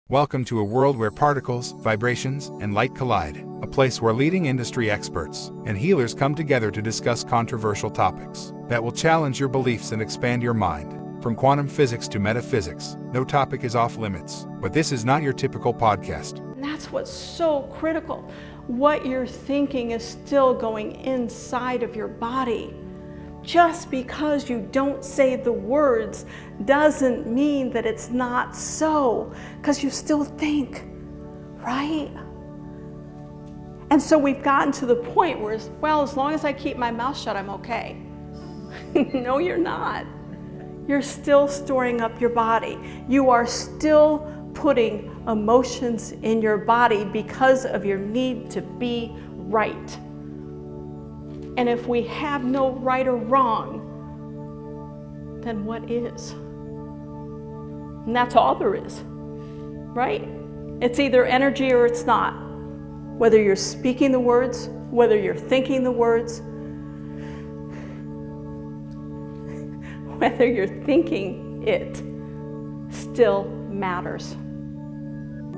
Welcome to a world where particles, vibrations, and light collide, a place where leading industry experts and healers come together to discuss controversial topics that will challenge your beliefs and expand your mind. From quantum physics to metaphysics, no topic is off limits, but this is not your typical podcast. And that's what's so critical. What you're thinking is still going inside of your body. Just because you don't say the words doesn't mean that it's not so, because you still think, right? And so we've gotten to the point where, well, as long as I keep my mouth shut, I'm okay. No, you're not. You're still storing up your body. You are still putting emotions in your body because of your need to be right. And if we have no right or wrong, then what is? And that's all there is, right? It's either energy or it's not. Whether you're speaking the words, whether you're thinking the words, whether you're thinking it, still matters.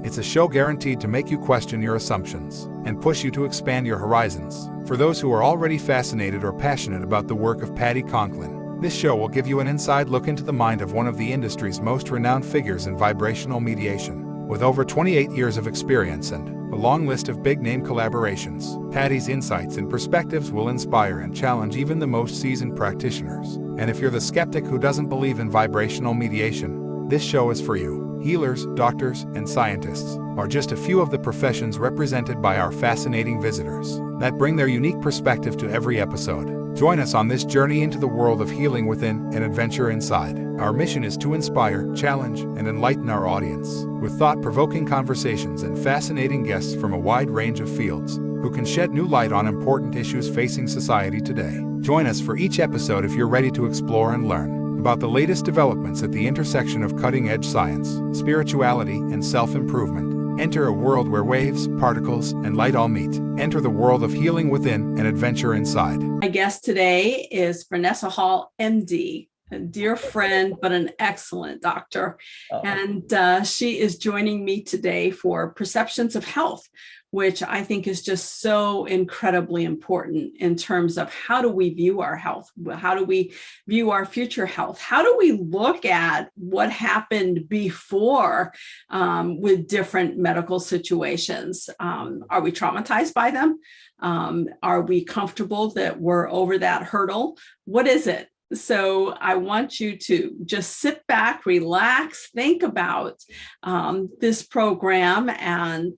It's a show guaranteed to make you question your assumptions and push you to expand your horizons. For those who are already fascinated or passionate about the work of Patti Conklin, this show will give you an inside look into the mind of one of the industry's most renowned figures in vibrational mediation. With over 28 years of experience and a long list of big-name collaborations, Patti's insights and perspectives will inspire and challenge even the most seasoned practitioners. And if you're the skeptic who doesn't believe in vibrational mediation, this show is for you. Healers, doctors, and scientists are just a few of the professions represented by our fascinating visitors that bring their unique perspective to every episode. Join us on this journey into the world of healing within and adventure inside. Our mission is to inspire, challenge, and enlighten our audience with thought-provoking conversations and fascinating guests from a wide range of fields who can shed new light on important issues facing society today. Join us for each episode if you're ready to explore and learn about the latest developments at the intersection of cutting-edge science, spirituality, and self-improvement. Enter a world where waves, particles, and light all meet. Enter the world of healing within and adventure inside. My guest today is Frenesa Hall MD, a dear friend, but an excellent doctor. And she is joining me today for Perceptions of Health, which I think is just so incredibly important in terms of how do we view our health? How do we view our future health? How do we look at what happened before with different medical situations? Are we traumatized by them? Are we comfortable that we're over that hurdle? What is it? So I want you to just sit back, relax, think about this program, and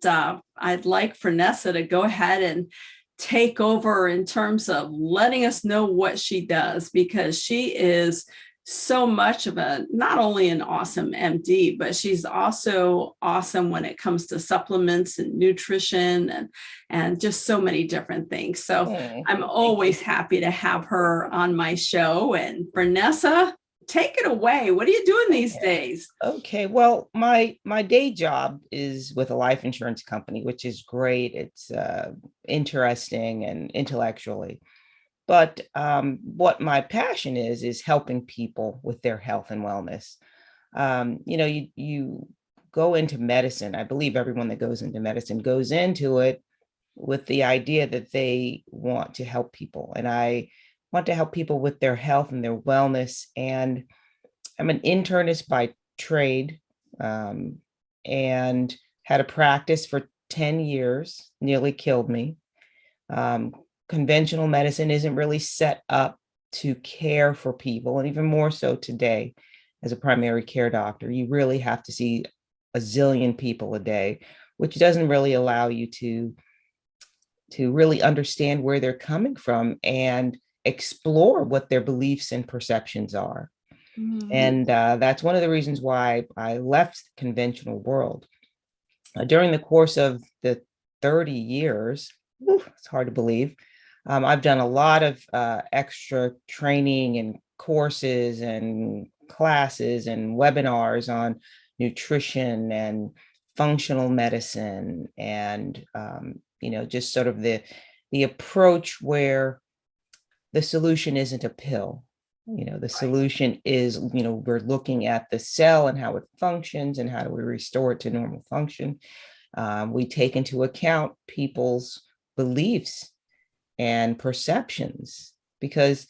I'd like Frenesa to go ahead and take over in terms of letting us know what she does, because she is so much of not only an awesome MD, but she's also awesome when it comes to supplements and nutrition and just so many different things. So I'm always happy to have her on my show. And Frenesa, take it away. What are you doing these days? Okay, well, my day job is with a life insurance company, which is great. It's interesting and intellectually. But what my passion is helping people with their health and wellness. You go into medicine. I believe everyone that goes into medicine goes into it with the idea that they want to help people. And I want to help people with their health and their wellness. And I'm an internist by trade, and had a practice for 10 years, nearly killed me. Conventional medicine isn't really set up to care for people, and even more so today as a primary care doctor. You really have to see a zillion people a day, which doesn't really allow you to really understand where they're coming from and explore what their beliefs and perceptions are. And that's one of the reasons why I left the conventional world. During the course of the 30 years, it's hard to believe, I've done a lot of extra training and courses and classes and webinars on nutrition and functional medicine, and just sort of the approach where the solution isn't a pill. The solution is, we're looking at the cell and how it functions and how do we restore it to normal function. We take into account people's beliefs and perceptions, because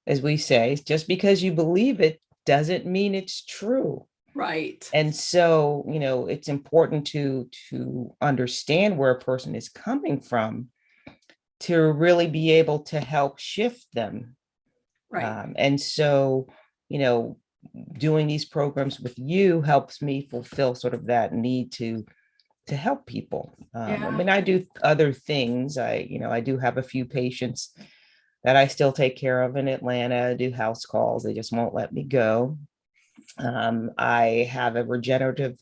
as we say, just because you believe it doesn't mean it's true. Right. And so, it's important to understand where a person is coming from to really be able to help shift them. Right. And so, doing these programs with you helps me fulfill sort of that need to help people. I mean, I do other things. I do have a few patients that I still take care of in Atlanta. I do house calls. They just won't let me go. I have a regenerative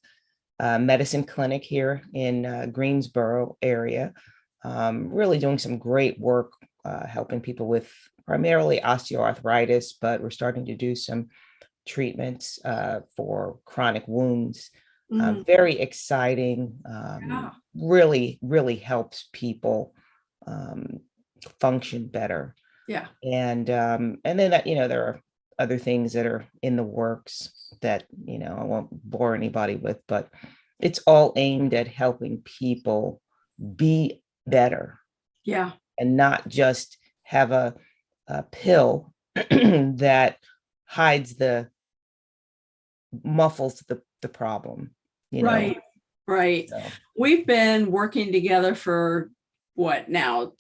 medicine clinic here in Greensboro area, really doing some great work, helping people with primarily osteoarthritis, but we're starting to do some treatments for chronic wounds. Very exciting. Really, really helps people function better. Yeah. And then that, there are other things that are in the works that, I won't bore anybody with, but it's all aimed at helping people be better. Yeah. And not just have a pill that muffles the problem. Right. Right. So. We've been working together for what now,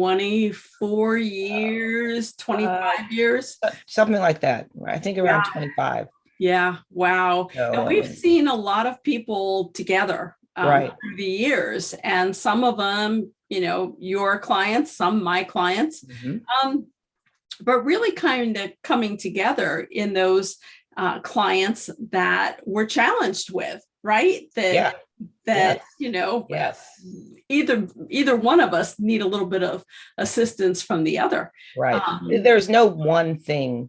24 years, 25 years? Something like that. I think around 25. Yeah. Wow. So, and we've seen a lot of people together right. through the years, and some of them, your clients, some my clients, but really kind of coming together in those clients that we're challenged with, right? That yes. Either one of us need a little bit of assistance from the other. Right. There's no one thing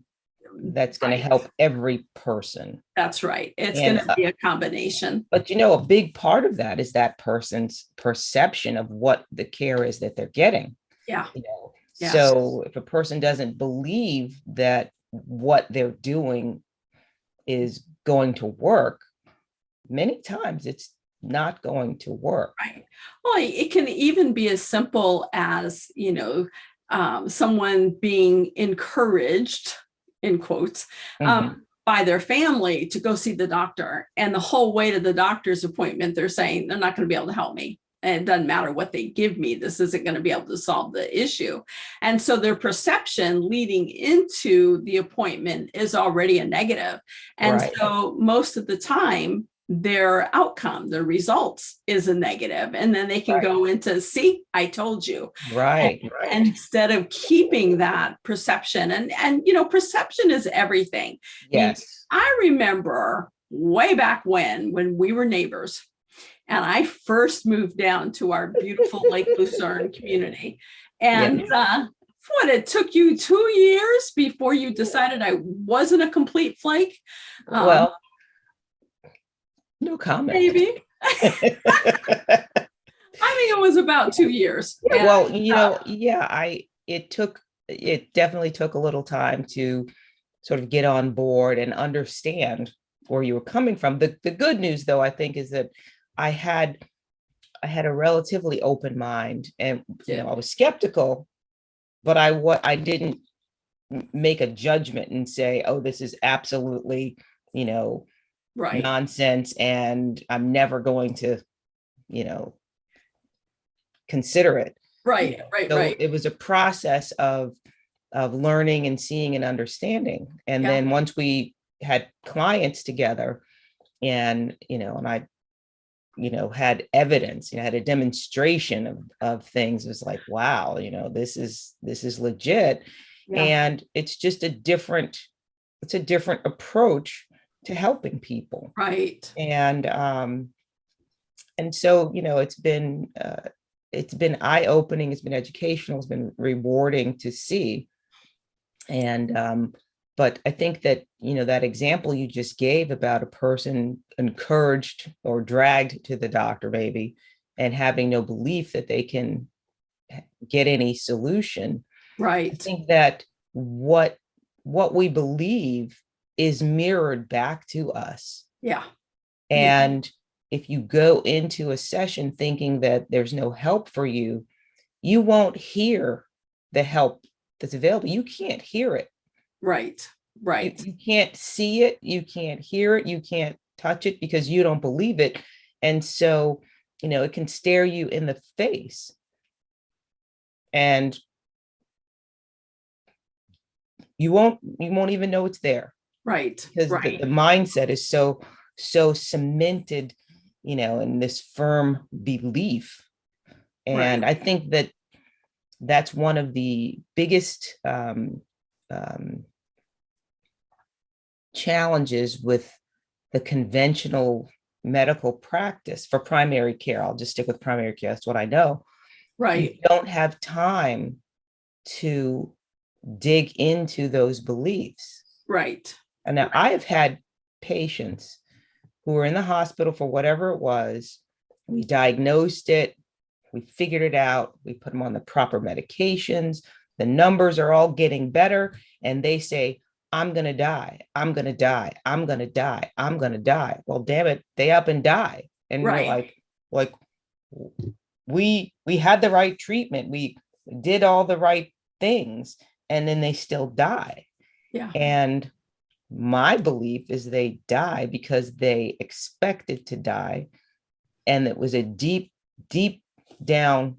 that's going to help every person. That's right. It's going to be a combination. But a big part of that is that person's perception of what the care is that they're getting. Yeah. Yes. So if a person doesn't believe that what they're doing is going to work, many times it's not going to work. Right. Well, it can even be as simple as, someone being encouraged, in quotes, by their family to go see the doctor. And the whole way to the doctor's appointment, they're saying they're not going to be able to help me. And it doesn't matter what they give me. This isn't going to be able to solve the issue. And so their perception leading into the appointment is already a negative. And so most of the time, their outcome, the results is a negative. And then they can go into, see, I told you. Right. And instead of keeping that perception, and perception is everything. Yes. I remember way back when we were neighbors, and I first moved down to our beautiful Lake Lucerne community. And it took you 2 years before you decided I wasn't a complete flake? Well, no comment. Maybe. I think it was about 2 years. Well, it definitely took a little time to sort of get on board and understand where you were coming from. The good news, though, I think, is that I had a relatively open mind, and I was skeptical, but I didn't make a judgment and say, oh, this is absolutely, nonsense, and I'm never going to, consider it. Right. It was a process of learning and seeing and understanding. And then once we had clients together, and I had evidence, had a demonstration of things, it was like, wow, this is legit. And it's just a different approach to helping people. Right. And so, it's been eye-opening, it's been educational, it's been rewarding to see. And but I think that, that example you just gave about a person encouraged or dragged to the doctor, maybe, and having no belief that they can get any solution. Right. I think that what what we believe is mirrored back to us. Yeah. And if you go into a session thinking that there's no help for you, you won't hear the help that's available. You can't hear it. Right. Right. You can't see it. You can't hear it. You can't touch it because you don't believe it. And so, it can stare you in the face. And you won't even know it's there. Right. Because Right. the mindset is so cemented, in this firm belief. And Right. I think that that's one of the biggest challenges with the conventional medical practice for primary care. I'll just stick with primary care. That's what I know. Right. You don't have time to dig into those beliefs. Right. And now I have had patients who were in the hospital for whatever it was. We diagnosed it. We figured it out. We put them on the proper medications. The numbers are all getting better. And they say, I'm going to die. I'm going to die. I'm going to die. I'm going to die. Well, damn it. They up and die. And we're Right. like, we had the right treatment. We did all the right things. And then they still die. Yeah. And my belief is they die because they expected to die. And it was a deep, deep down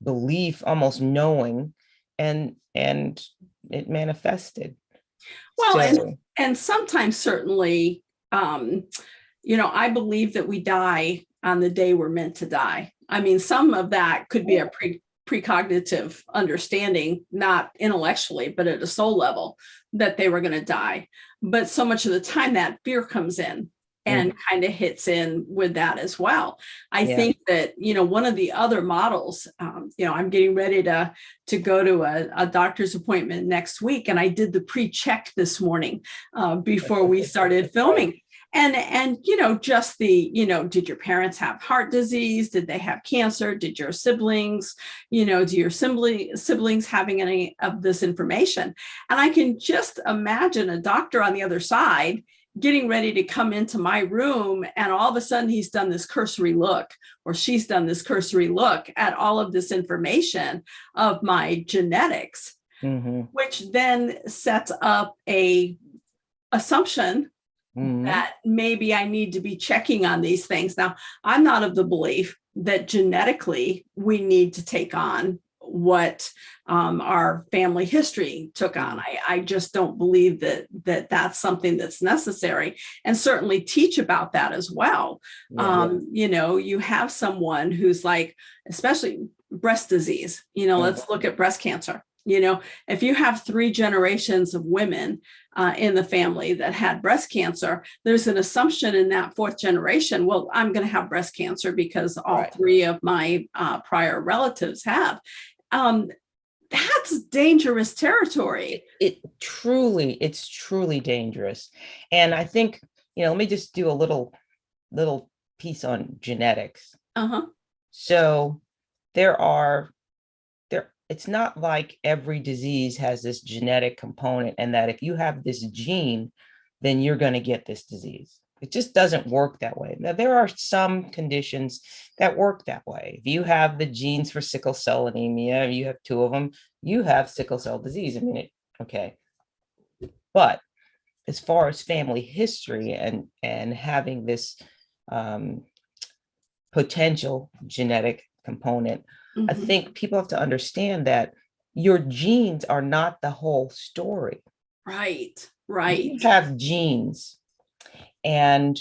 belief, almost knowing, and it manifested. Well, So, and sometimes certainly, I believe that we die on the day we're meant to die. I mean, some of that could be a precognitive understanding, not intellectually, but at a soul level, that they were going to die. But so much of the time that fear comes in and kind of hits in with that as well. I think that, one of the other models, I'm getting ready to go to a doctor's appointment next week. And I did the pre-check this morning before we started filming. And just did your parents have heart disease? Did they have cancer? Did your siblings, do your siblings having any of this information? And I can just imagine a doctor on the other side getting ready to come into my room, and all of a sudden he's done this cursory look, or she's done this cursory look at all of this information of my genetics, which then sets up a assumption that maybe I need to be checking on these things. Now, I'm not of the belief that genetically we need to take on what our family history took on. I just don't believe that that's something that's necessary, and certainly teach about that as well. You have someone who's like, especially breast disease, let's look at breast cancer. If you have 3 generations of women in the family that had breast cancer, there's an assumption in that 4th generation, well, I'm going to have breast cancer because all 3 of my prior relatives have. That's dangerous territory. It's truly dangerous. And I think, let me just do a little piece on genetics. So it's not like every disease has this genetic component, and that if you have this gene, then you're going to get this disease. It just doesn't work that way. Now, there are some conditions that work that way. If you have the genes for sickle cell anemia, you have 2 of them, you have sickle cell disease. I mean, okay. But as far as family history and having this potential genetic component, I think people have to understand that your genes are not the whole story. Right. You have genes, and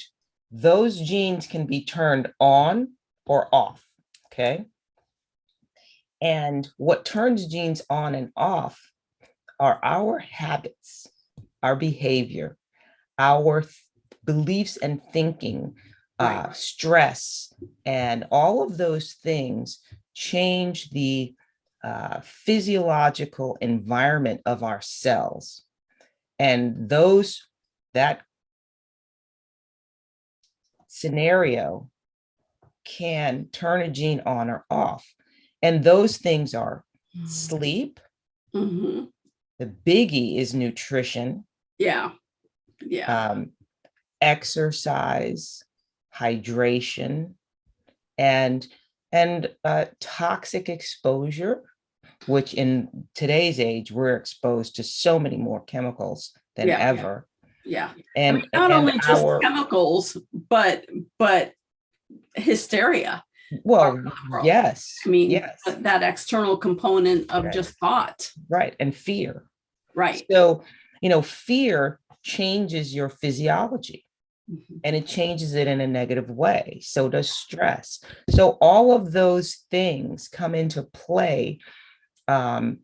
those genes can be turned on or off, okay? And what turns genes on and off are our habits, our behavior, our beliefs and thinking, stress, and all of those things change the physiological environment of our cells. And that scenario can turn a gene on or off. And those things are sleep, The biggie is nutrition, Yeah. Yeah. exercise, hydration, and toxic exposure, which in today's age, we're exposed to so many more chemicals than Yeah. ever. Yeah. I mean, And not only just our, chemicals, but hysteria. well, yes, I mean, yes, that external component of right, just thought. right, and fear. Right. So, fear changes your physiology, Mhm. and it changes it in a negative way. So does stress. So all of those things come into play, to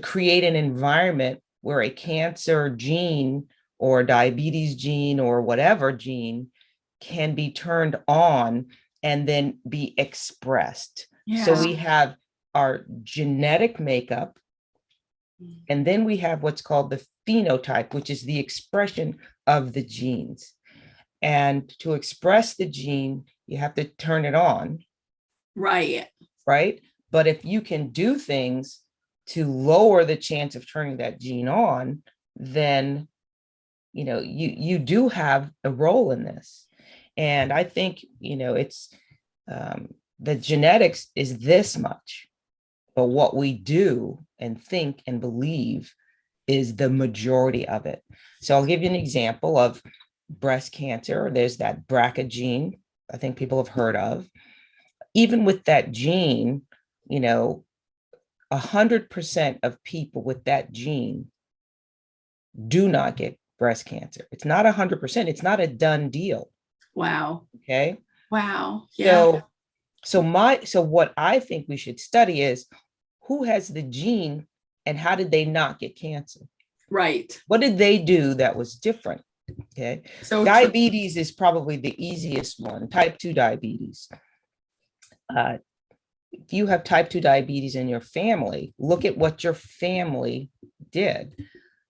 create an environment where a cancer gene or a diabetes gene or whatever gene can be turned on and then be expressed. So Yeah. we have our genetic makeup, and then we have what's called the phenotype, which is the expression of the genes. And to express the gene, you have to turn it on, Right. right? But if you can do things to lower the chance of turning that gene on, then you do have a role in this. And I think it's the genetics is this much, but what we do and think and believe is the majority of it. So I'll give you an example of breast cancer. There's that BRCA gene, I think people have heard of. Even with that gene, 100% of people with that gene do not get breast cancer. It's not 100%. It's not a done deal. Wow. Okay. Wow. Yeah. So what I think we should study is who has the gene and how did they not get cancer? Right. What did they do that was different? Okay. So Diabetes is probably the easiest one, type 2 diabetes. If you have type 2 diabetes in your family, look at what your family did.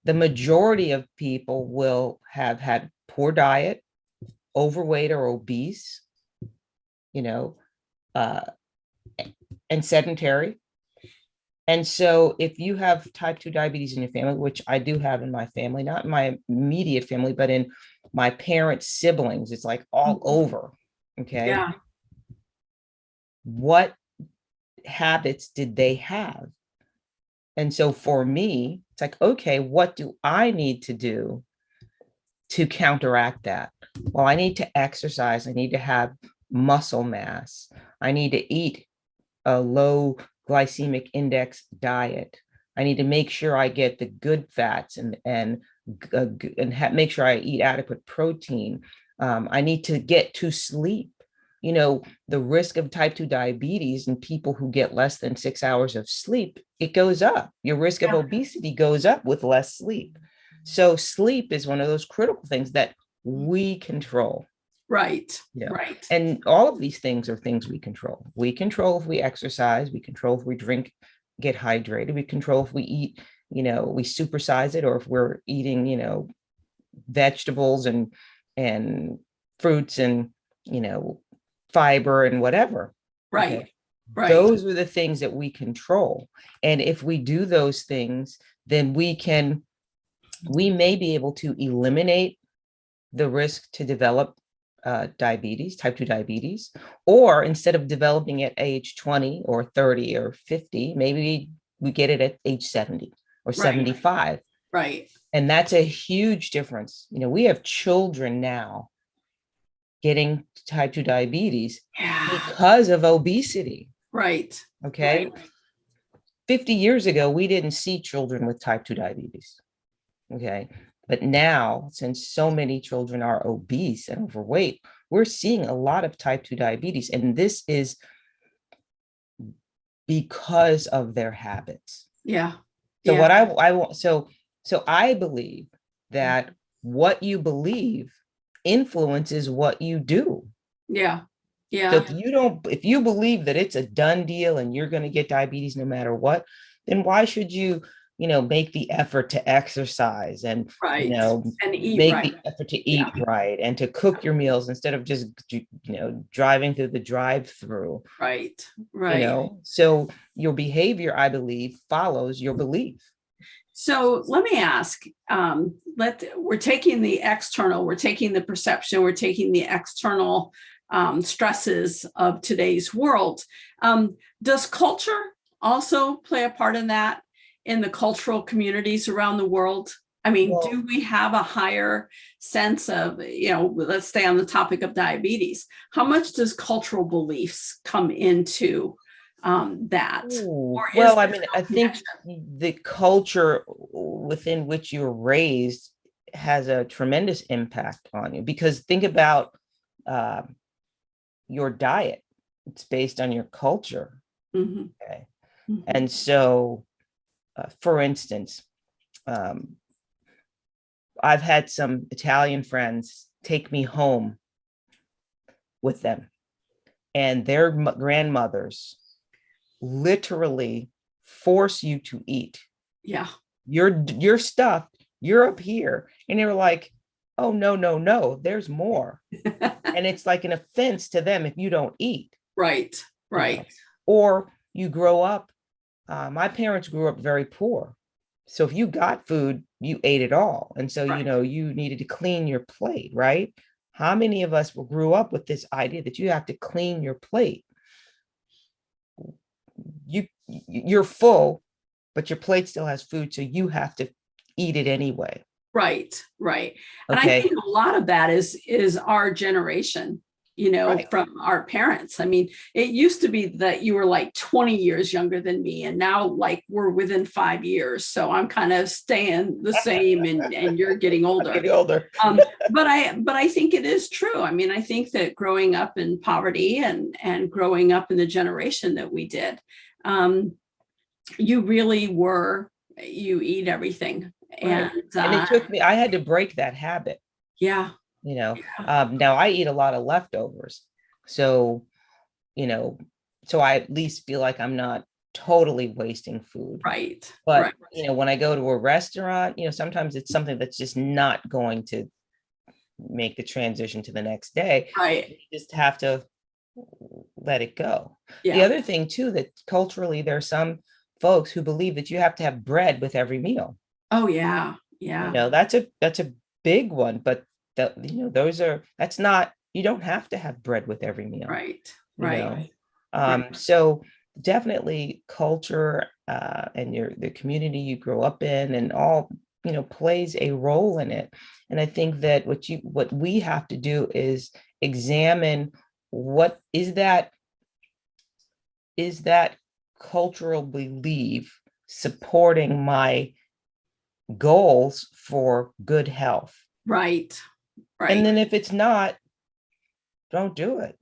The majority of people will have had poor diet, overweight or obese, you know, uh, and sedentary. And so if you have type 2 diabetes in your family, which I do have in my family, not in my immediate family, but in my parents' siblings, it's like all over. Okay. yeah. What habits did they have? And so for me, it's like, okay, what do I need to do to counteract that? Well, I need to exercise. I need to have muscle mass. I need to eat a low glycemic index diet. I need to make sure I get the good fats and make sure I eat adequate protein. I need to get to sleep. The risk of type 2 diabetes in people who get less than 6 hours of sleep, it goes up. Your risk of obesity goes up with less sleep. So sleep is one of those critical things that we control. Right. Yeah. Right. And all of these things are things we control. We control if we exercise, we control if we drink, get hydrated, we control if we eat, we supersize it, or if we're eating, vegetables and fruits and, fiber and whatever. Right. Okay. Right. Those are the things that we control. And if we do those things, then we may be able to eliminate the risk to develop diabetes, type 2 diabetes, or instead of developing it at age 20 or 30 or 50, maybe we get it at age 70 or 75. Right. And that's a huge difference. We have children now getting type 2 diabetes because of obesity. Right. Okay. Right. 50 years ago, we didn't see children with type 2 diabetes. Okay. But now, since so many children are obese and overweight, we're seeing a lot of type 2 diabetes. And this is because of their habits. Yeah. So what I want, so I believe that what you believe influences what you do. Yeah. Yeah. So if you believe that it's a done deal and you're going to get diabetes no matter what, then why should you make the effort to exercise and, and eat make right. the effort to eat right and to cook your meals instead of just, driving through the drive-through. Right. Right. So your behavior, I believe, follows your belief. So let me ask, we're taking the external, we're taking the perception, we're taking the external stresses of today's world. Does culture also play a part in that, in the cultural communities around the world? I mean, Well, do we have a higher sense of, let's stay on the topic of diabetes. How much does cultural beliefs come into that? Or is well, I there mean, no I think connection? the culture within which you're raised has a tremendous impact on you, because think about uh, your diet. It's based on your culture. Mhm, Okay. mhm. And so, for instance, um, I've had some Italian friends take me home with them, and their grandmothers literally force you to eat. Yeah. You're stuffed, you're up here. And they were like, oh, no, no, no, there's more. And it's like an offense to them if you don't eat, Right, you right, know, or you grow up. My parents grew up very poor. So if you got food, you ate it all. And so, right, you needed to clean your plate, right? How many of us grew up with this idea that you have to clean your plate? You're full, but your plate still has food, so you have to eat it anyway. right, right. And I Okay. think a lot of that is our generation, Right. from our parents. I mean, it used to be that you were like 20 years younger than me, and now like we're within 5 years. So I'm kind of staying the same, and you're getting I'm older. getting older. But I think it is true. I mean, I think that growing up in poverty and growing up in the generation that we did, um, you really were, you eat everything. And Right. And it took me, I had to break that habit, yeah, you know. yeah, Now I eat a lot of leftovers. So, you know, so I at least feel like I'm not totally wasting food. right, But, right, when I go to a restaurant, sometimes it's something that's just not going to make the transition to the next day. right. You just have to let it go. The Yeah. other thing too, that culturally there are some folks who believe that you have to have bread with every meal. Oh yeah, yeah. That's a big one, but that's not, you don't have to have bread with every meal, Right, you right, know. right. So definitely culture, and the community you grow up in and all, plays a role in it. And I think that what we have to do is examine, what is that cultural belief supporting my goals for good health. Right, And right. then if it's not, don't do it,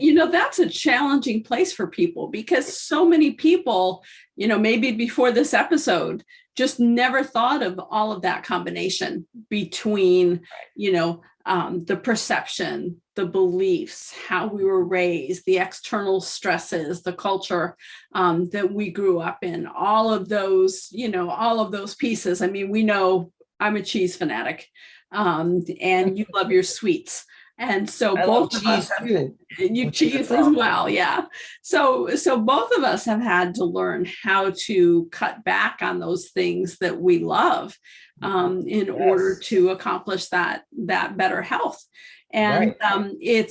you know. That's a challenging place for people, because so many people, maybe before this episode, just never thought of all of that combination between, the perception, the beliefs, how we were raised, the external stresses, the culture that we grew up in, all of those pieces. I mean, we know I'm a cheese fanatic, and you love your sweets. And so I love both of us cheese have, too, you which is a cheese as problem. well, yeah. So both of us have had to learn how to cut back on those things that we love, in order Yes, to accomplish that better health. And right,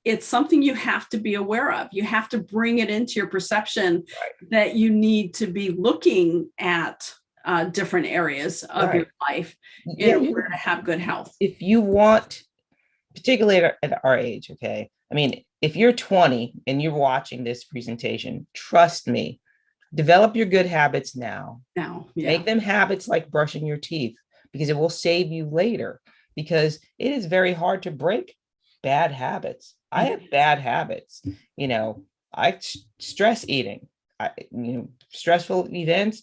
it's something you have to be aware of. You have to bring it into your perception right, that you need to be looking at different areas of your right. life in Yeah, order to have good health. if you want, particularly at our age, okay? I mean, if you're 20 and you're watching this presentation, trust me, develop your good habits now. Now, yeah. Make them habits like brushing your teeth, because it will save you later. Because it is very hard to break bad habits. I have bad habits. I stress eating. Stressful events,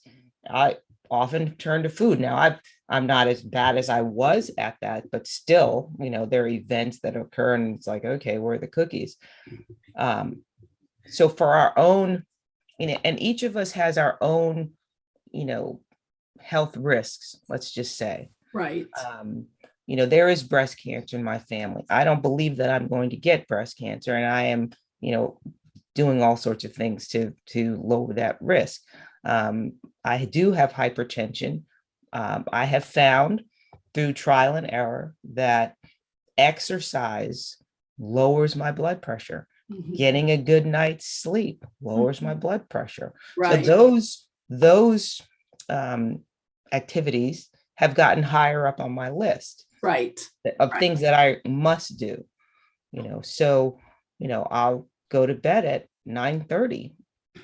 I often turn to food. Now I'm not as bad as I was at that, but still, there are events that occur and it's like, okay, where are the cookies? So for our own, and each of us has our own, you know, health risks, let's just say. Right. There is breast cancer in my family. I don't believe that I'm going to get breast cancer, and I am, doing all sorts of things to lower that risk. I do have hypertension. I have found through trial and error that exercise lowers my blood pressure. Mhm. Getting a good night's sleep lowers my blood pressure. Right. So those activities have gotten higher up on my list Right. of Right. things that I must do. So I'll go to bed at 9:30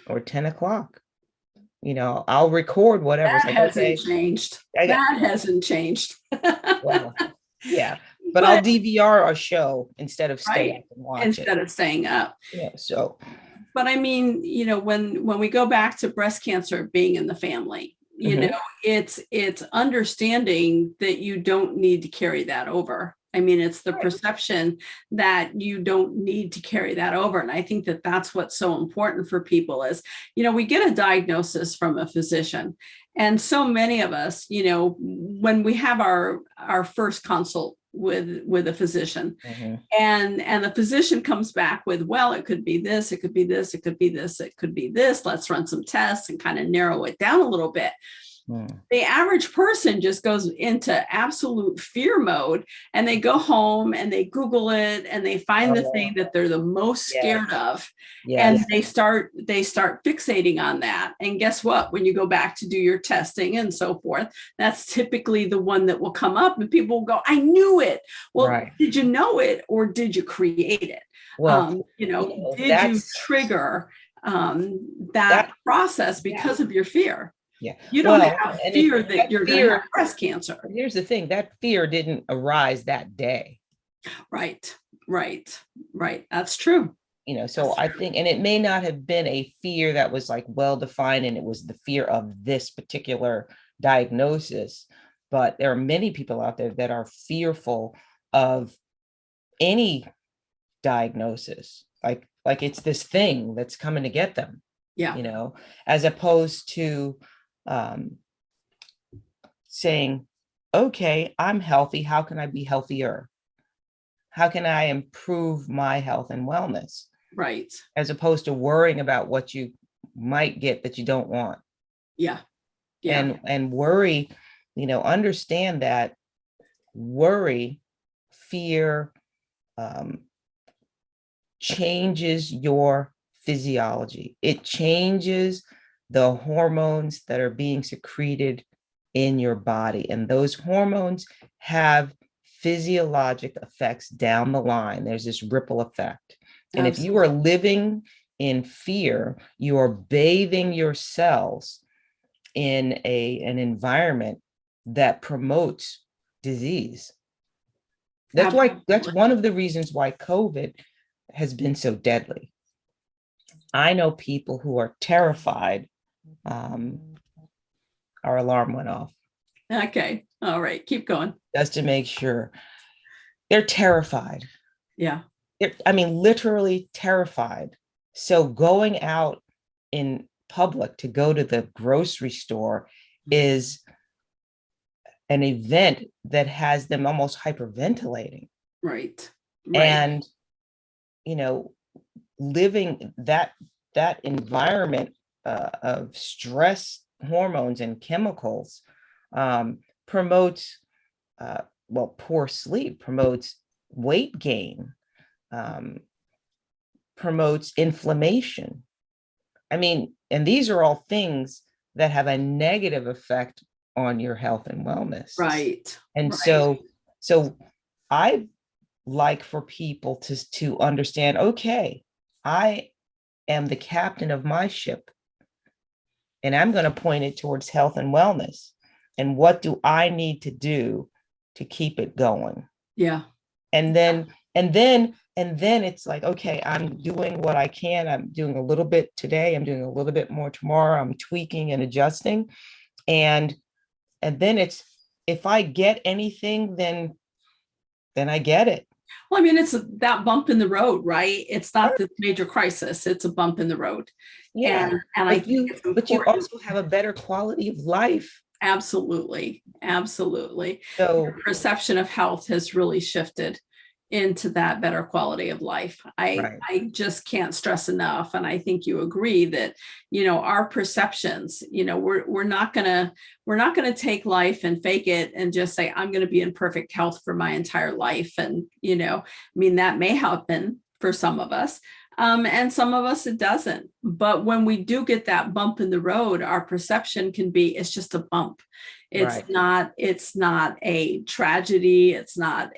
or 10 o'clock. I'll record whatever. It's That like, hasn't okay, changed. I got, That hasn't changed. well, yeah, but I'll But DVR a show instead of stay right, up and watch it. instead of staying up. So But I mean, when we go back to breast cancer being in the family, Mhm. it's understanding that you don't need to carry that over. I mean, it's the Right. perception that you don't need to carry that over. And I think that that's what's so important for people is, we get a diagnosis from a physician. And so many of us, when we have our first consult with a physician, Mhm. and the physician comes back with, well, it could be this, it could be this, it could be this, it could be this, let's run some tests and kind of narrow it down a little bit. The average person just goes into absolute fear mode, and they go home and they Google it and they find the thing that they're the most scared of. And Yes. they start fixating on that. And guess what? When you go back to do your testing and so forth, that's typically the one that will come up, and people will go, I knew it. Well, Right. did you know it, or did you create it? Well, Did you trigger that process because of your fear? Yeah. You don't Well, have and fear that you're going to have fear, breast cancer. here's the thing, that fear didn't arise that day. Right. That's true. So I think, and it may not have been a fear that was like well defined, and it was the fear of this particular diagnosis, but there are many people out there that are fearful of any diagnosis, like it's this thing that's coming to get them. Yeah. As opposed to saying, okay, I'm healthy. How can I be healthier? How can I improve my health and wellness? Right. As opposed to worrying about what you might get that you don't want. Yeah. And worry, understand that worry, fear, changes your physiology. It changes the hormones that are being secreted in your body. And those hormones have physiologic effects down the line. There's this ripple effect. And if you are living in fear, you are bathing your cells in an environment that promotes disease. That's one of the reasons why COVID has been so deadly. I know people who are terrified. Our alarm went off. Okay. All right. Keep going. Just to make sure. They're terrified. Yeah. Literally terrified. So going out in public to go to the grocery store is an event that has them almost hyperventilating. Right. And, living that environment of stress hormones and chemicals promotes, poor sleep, promotes weight gain, promotes inflammation. And these are all things that have a negative effect on your health and wellness. Right. And so I like for people to understand, okay, I am the captain of my ship, and I'm going to point it towards health and wellness. And what do I need to do to keep it going? Yeah. And then it's like, okay, I'm doing what I can. I'm doing a little bit today. I'm doing a little bit more tomorrow. I'm tweaking and adjusting. And then it's, if I get anything, then I get it. Well, it's that bump in the road, right? It's not this major crisis. It's a bump in the road. Yeah. And I think it's important. But you also have a better quality of life. Absolutely. So your perception of health has really shifted into that better quality of life. Right. I just can't stress enough. And I think you agree that, our perceptions, we're not gonna take life and fake it and just say, I'm going to be in perfect health for my entire life. And, that may happen for some of us. And some of us, it doesn't. But when we do get that bump in the road, our perception can be, it's just a bump. It's not a tragedy. It's not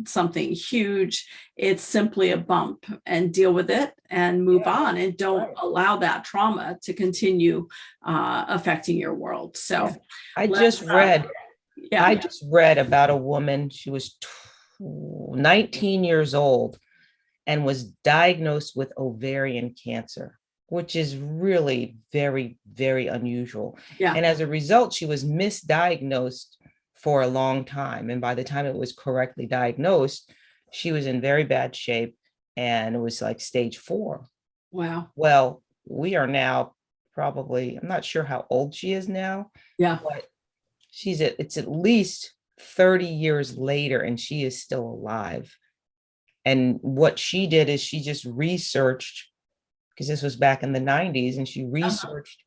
something huge. It's simply a bump, and deal with it and move on, and don't allow that trauma to continue affecting your world. So I just read about a woman. She was 19 years old and was diagnosed with ovarian cancer, which is really very, very unusual. Yeah. And as a result, she was misdiagnosed for a long time. And by the time it was correctly diagnosed, she was in very bad shape, and it was like stage 4. Wow. Well, we are now probably, I'm not sure how old she is now. Yeah. But it's at least 30 years later, and she is still alive. And what she did is she just researched, because this was back in the 90s, and she researched,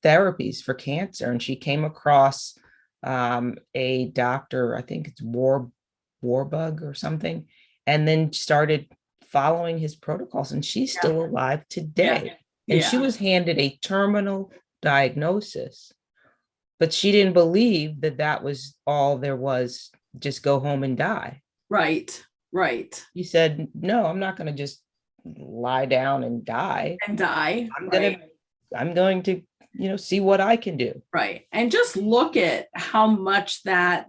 therapies for cancer. And she came across a doctor, I think it's Warburg or something, and then started following his protocols. And she's still alive today. And she was handed a terminal diagnosis, but she didn't believe that was all there was. Just go home and die. Right. He said, no, I'm not going to just lie down and die. I'm going to, see what I can do. Right. And just look at how much that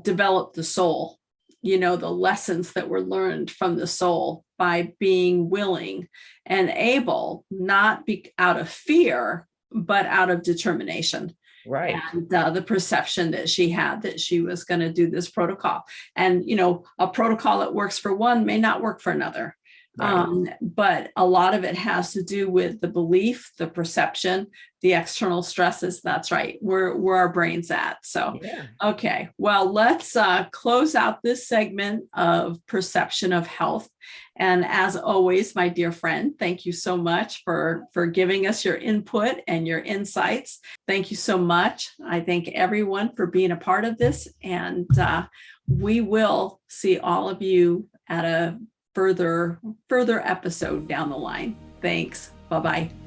developed the soul, the lessons that were learned from the soul by being willing and able, not be out of fear, but out of determination. Right. And the perception that she had that she was going to do this protocol. And, a protocol that works for one may not work for another. Right. But a lot of it has to do with the belief, the perception, the external stresses. That's right. Where our brain's at. So, okay. Well, let's close out this segment of perception of health. And as always, my dear friend, thank you so much for giving us your input and your insights. Thank you so much. I thank everyone for being a part of this. And we will see all of you at a further episode down the line. Thanks. Bye-bye.